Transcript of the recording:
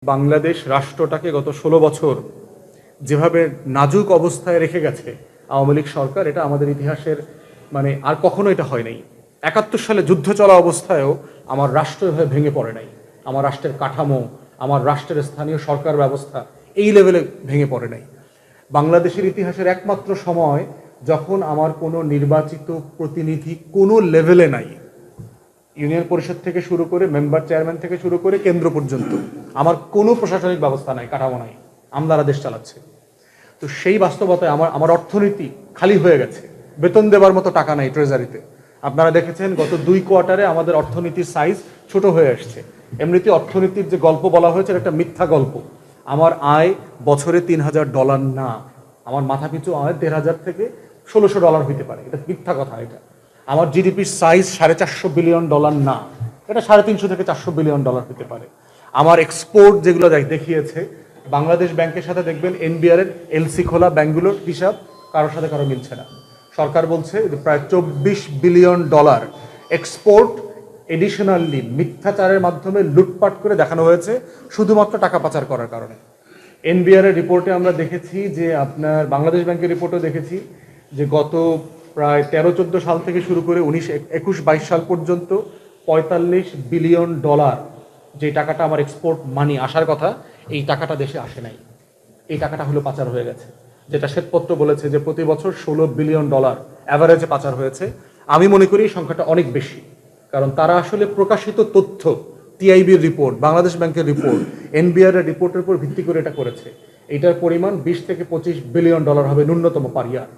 বাংলাদেশ রাষ্ট্রটাকে গত ১৬ বছর যেভাবে নাজুক অবস্থায় রেখে গেছে আওয়ামী লীগ সরকার, এটা আমাদের ইতিহাসের আর কখনো এটা হয় নাই। ৭১ সালে যুদ্ধ চলা অবস্থায়ও আমার রাষ্ট্র এভাবে ভেঙে পড়ে নাই। আমার রাষ্ট্রের কাঠামো, আমার রাষ্ট্রের স্থানীয় সরকার ব্যবস্থা এই লেভেলে ভেঙে পড়ে নাই। বাংলাদেশের ইতিহাসের একমাত্র সময় যখন আমার কোনো নির্বাচিত প্রতিনিধি কোনো লেভেলে নাই, ইউনিয়ন পরিষদ থেকে শুরু করে মেম্বার চেয়ারম্যান থেকে শুরু করে কেন্দ্র পর্যন্ত আমার কোনো প্রশাসনিক ব্যবস্থা নাই, কাঠামো নাই, আমলারা দেশ চালাচ্ছে। তো সেই বাস্তবতায় আমার অর্থনীতি খালি হয়ে গেছে, বেতন দেওয়ার মতো টাকা নাই ট্রেজারিতে। আপনারা দেখেছেন গত 2 কোয়ার্টারে আমাদের অর্থনীতির সাইজ ছোট হয়ে আসছে। এমনিতে অর্থনীতির যে গল্প বলা হয়েছে একটা মিথ্যা গল্প। আমার আয় বছরে $৩,০০০ না, আমার মাথাপিছু আয় $১,৫০০ থেকে $১,৬০০ হইতে পারে, এটা মিথ্যা কথা। এটা আমার জিডিপির সাইজ $450 বিলিয়ন না, এটা $350 থেকে $400 বিলিয়ন হতে পারে। আমার এক্সপোর্ট যেগুলো দেখিয়েছে, বাংলাদেশ ব্যাংকের সাথে দেখবেন এনবিআর এর এলসি খোলা ব্যাংকগুলোর হিসাব কারোর সাথে কারো মিলছে না। সরকার বলছে প্রায় $24 বিলিয়ন এক্সপোর্ট এডিশনালি মিথ্যাচারের মাধ্যমে লুটপাট করে দেখানো হয়েছে শুধুমাত্র টাকা পাচার করার কারণে। এনবিআর এর রিপোর্টে আমরা দেখেছি যে, আপনার বাংলাদেশ ব্যাংকের রিপোর্টেও দেখেছি যে গত প্রায় 13-14 সাল থেকে শুরু করে 19-21-22 সাল পর্যন্ত $45 বিলিয়ন যে টাকাটা আমার এক্সপোর্ট মানি আসার কথা, এই টাকাটা দেশে আসে নাই। এই টাকাটা হলো পাচার হয়ে গেছে। যেটা শ্বেতপত্র বলেছে যে প্রতি বছর $16 বিলিয়ন অ্যাভারেজে পাচার হয়েছে। আমি মনে করি এই সংখ্যাটা অনেক বেশি, কারণ তারা আসলে প্রকাশিত তথ্য, টিআইবির রিপোর্ট, বাংলাদেশ ব্যাংকের রিপোর্ট, এনবিআর এর রিপোর্টের উপর ভিত্তি করে এটা করেছে। এটার পরিমাণ $20 থেকে $25 বিলিয়ন হবে ন্যূনতম পার ইয়ার।